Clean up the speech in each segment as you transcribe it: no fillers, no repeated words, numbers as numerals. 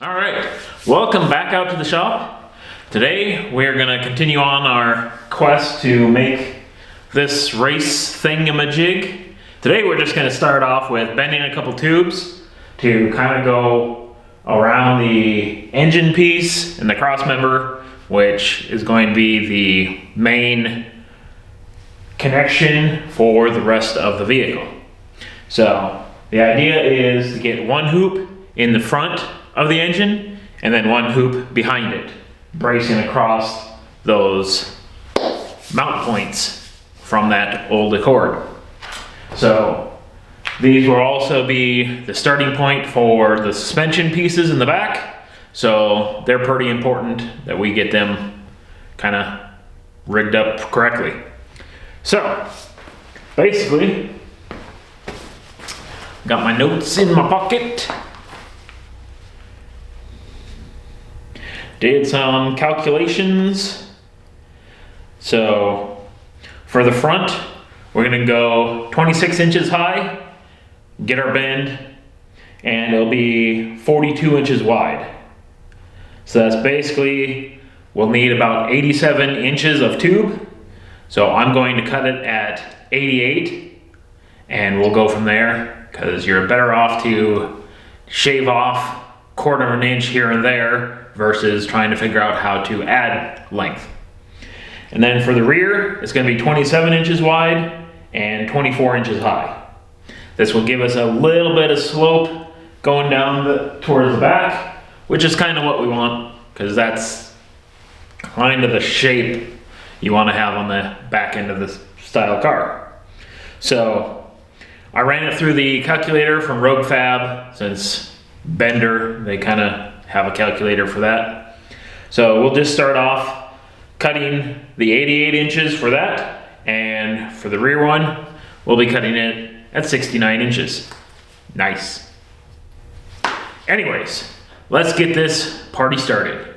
All right, welcome back out to the shop. Today we're gonna continue on our quest to make this race thingamajig. Today we're just gonna start off with bending a couple tubes to kind of go around the engine piece and the cross member, which is going to be the main connection for the rest of the vehicle. So the idea is to get one hoop in the front of the engine and then one hoop behind it, bracing across those mount points from that old Accord. So these will also be the starting point for the suspension pieces in the back, so they're pretty important that we get them kind of rigged up correctly. So basically, got my notes in my pocket. Did some calculations. So for the front, we're gonna go 26 inches high, get our bend, and it'll be 42 inches wide. So that's basically, we'll need about 87 inches of tube. So I'm going to cut it at 88 and we'll go from there, because you're better off to shave off 1/4 of an inch here and there versus trying to figure out how to add length. And then for the rear, it's going to be 27 inches wide and 24 inches high. This will give us a little bit of slope going down towards the back, which is kind of what we want, because that's kind of the shape you want to have on the back end of this style car. So I ran it through the calculator from Rogue Fab, since Bender, they kind of have a calculator for that. So we'll just start off cutting the 88 inches for that, and for the rear one, we'll be cutting it at 69 inches. Nice. Anyways, let's get this party started.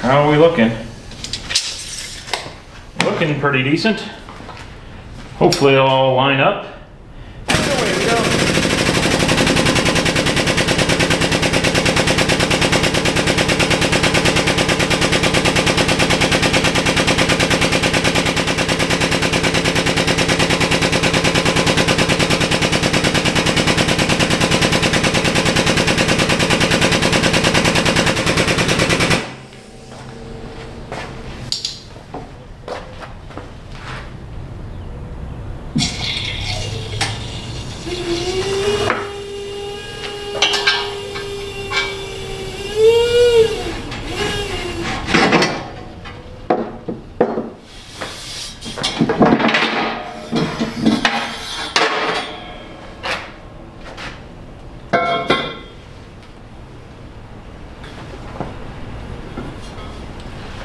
How are we looking? Looking pretty decent. Hopefully it'll all line up. And away we go.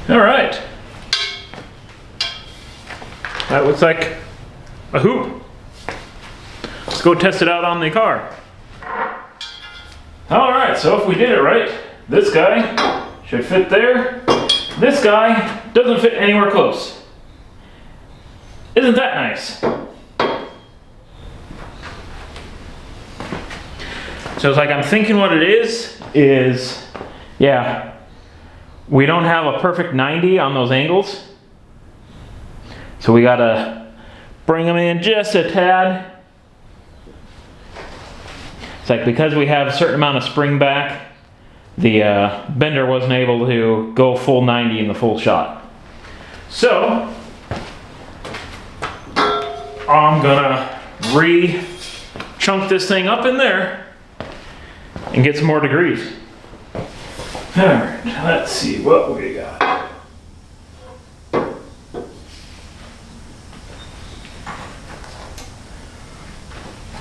All right, that looks like a hoop. Let's go test it out on the car. All right, so if we did it right, this guy should fit there. This guy doesn't fit anywhere close. Isn't that nice? So it's like I'm thinking what it is, yeah, we don't have a perfect 90 on those angles. So we gotta bring them in just a tad. It's like because we have a certain amount of spring back, the bender wasn't able to go full 90 in the full shot. So I'm gonna re-chunk this thing up in there and get some more degrees. All right, let's see what we got.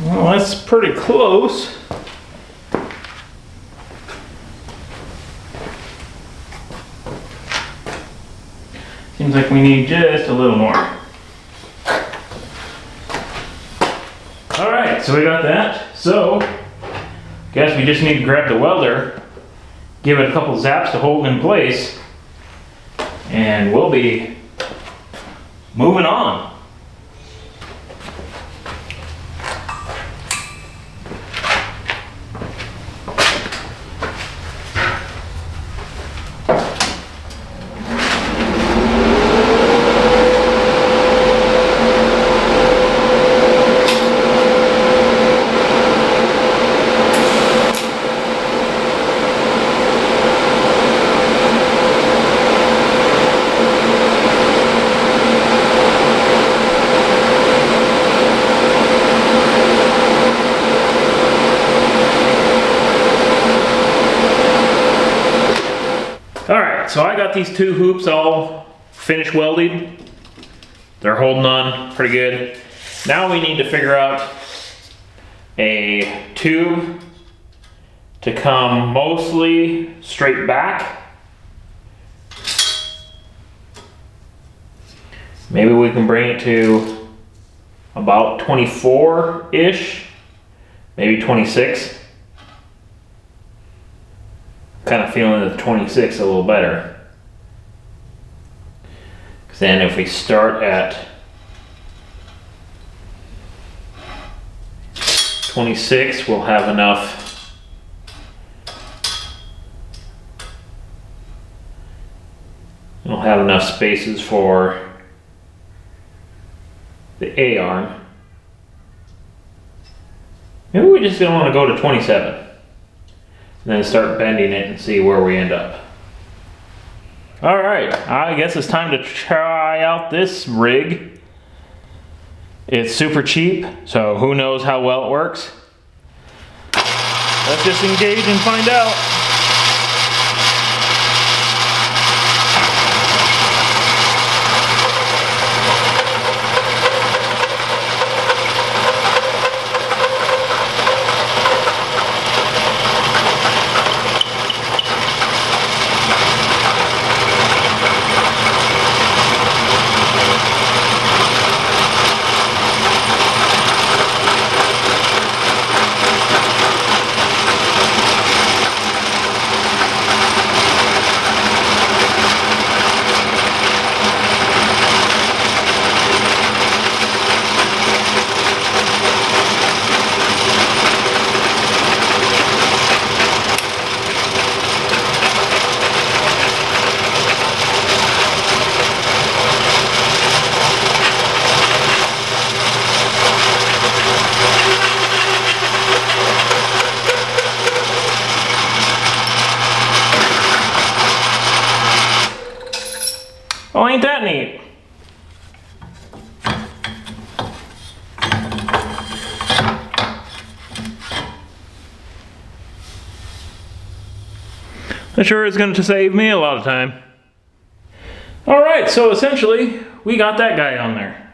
Well, that's pretty close. Seems like we need just a little more. All right, so we got that. So, guess we just need to grab the welder, give it a couple zaps to hold in place, and we'll be moving on. Alright, so I got these two hoops all finished welded. They're holding on pretty good. Now we need to figure out a tube to come mostly straight back. Maybe we can bring it to about 24-ish, maybe 26. Kind of feeling the 26 a little better. Because then if we start at 26, we'll have enough spaces for the A-arm. Maybe we just don't want to go to 27. And then start bending it and see where we end up. All right, I guess it's time to try out this rig. It's super cheap, so who knows how well it works. Let's just engage and find out. Oh, ain't that neat? That sure is going to save me a lot of time. Alright, so essentially, we got that guy on there.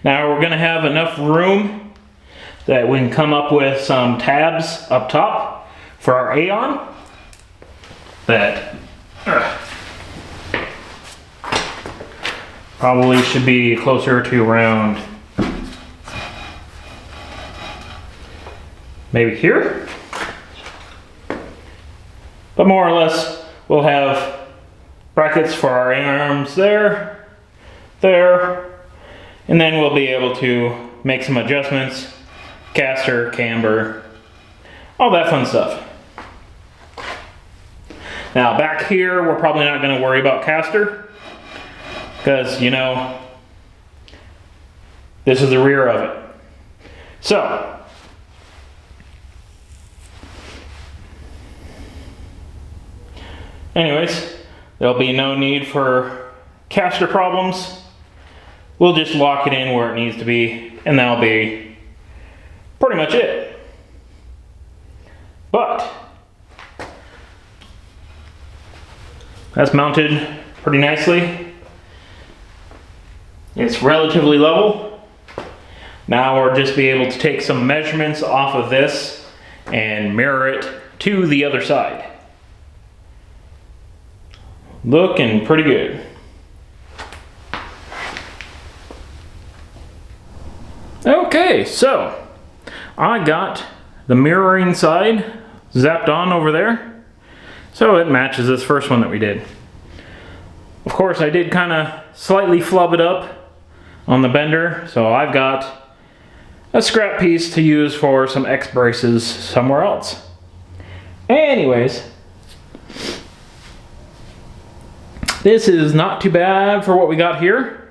Now we're going to have enough room that we can come up with some tabs up top for our A-arm. That probably should be closer to around maybe here. But more or less, we'll have brackets for our A-arms there, and then we'll be able to make some adjustments, caster, camber, all that fun stuff. Now back here, we're probably not going to worry about caster, because, you know, this is the rear of it. So, anyways, there'll be no need for caster problems. We'll just lock it in where it needs to be, and that'll be pretty much it. But that's mounted pretty nicely. It's relatively level. Now we'll just be able to take some measurements off of this and mirror it to the other side. Looking pretty good. Okay, so I got the mirroring side zapped on over there, so it matches this first one that we did. Of course, I did kind of slightly flub it up on the bender, so I've got a scrap piece to use for some X braces somewhere else. Anyways, this is not too bad for what we got here.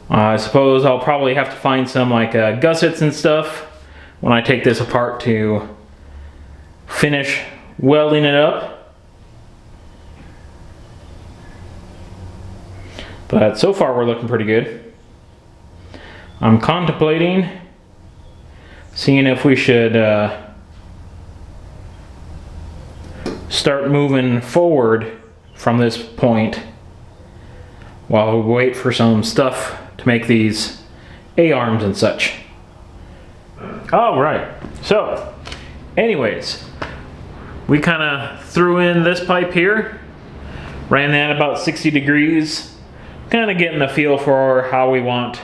I suppose I'll probably have to find some like gussets and stuff when I take this apart to finish welding it up. But so far we're looking pretty good. I'm contemplating seeing if we should start moving forward from this point while we wait for some stuff to make these A-arms and such. All right, so anyways, we kind of threw in this pipe here, ran that about 60 degrees, kind of getting a feel for how we want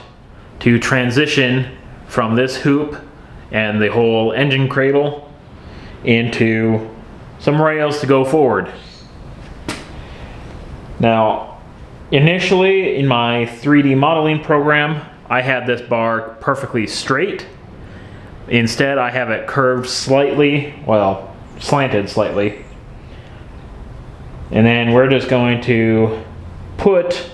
to transition from this hoop and the whole engine cradle into some rails to go forward. Now, initially, in my 3D modeling program, I had this bar perfectly straight. Instead, I have it curved slightly, well, slanted slightly. And then we're just going to put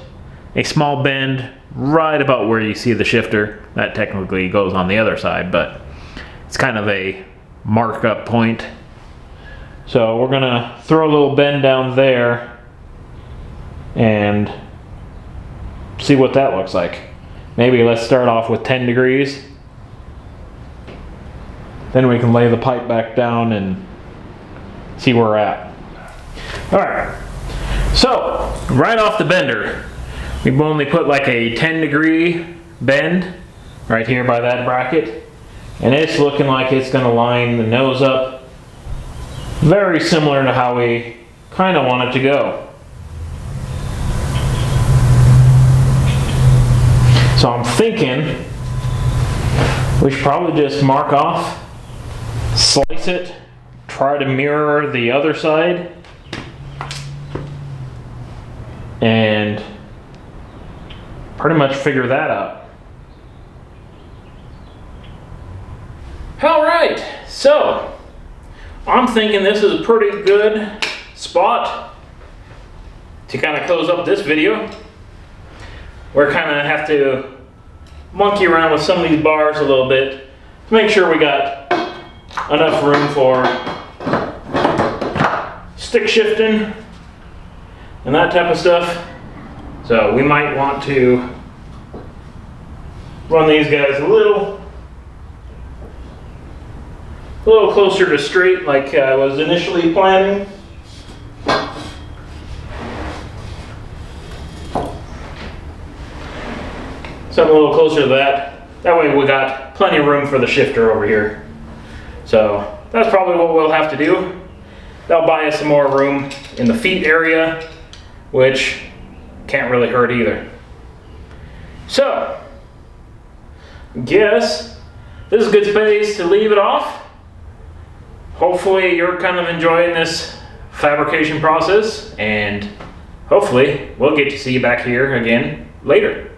a small bend right about where you see the shifter. That technically goes on the other side, but it's kind of a markup point. So we're gonna throw a little bend down there and see what that looks like. Maybe let's start off with 10 degrees. Then we can lay the pipe back down and see where we're at. All right, so right off the bender, we've only put like a 10-degree bend right here by that bracket. And it's looking like it's gonna line the nose up very similar to how we kind of want it to go. So I'm thinking we should probably just mark off, slice it, try to mirror the other side, and pretty much figure that out. All right, so I'm thinking this is a pretty good spot to kind of close up this video. We're kind of have to monkey around with some of these bars a little bit to make sure we got enough room for stick shifting and that type of stuff. So we might want to run these guys a little closer to straight like I was initially planning. Something a little closer to that. That way we got plenty of room for the shifter over here. So that's probably what we'll have to do. That'll buy us some more room in the feet area, which can't really hurt either. So, guess this is a good space to leave it off. Hopefully you're kind of enjoying this fabrication process, and hopefully we'll get to see you back here again later.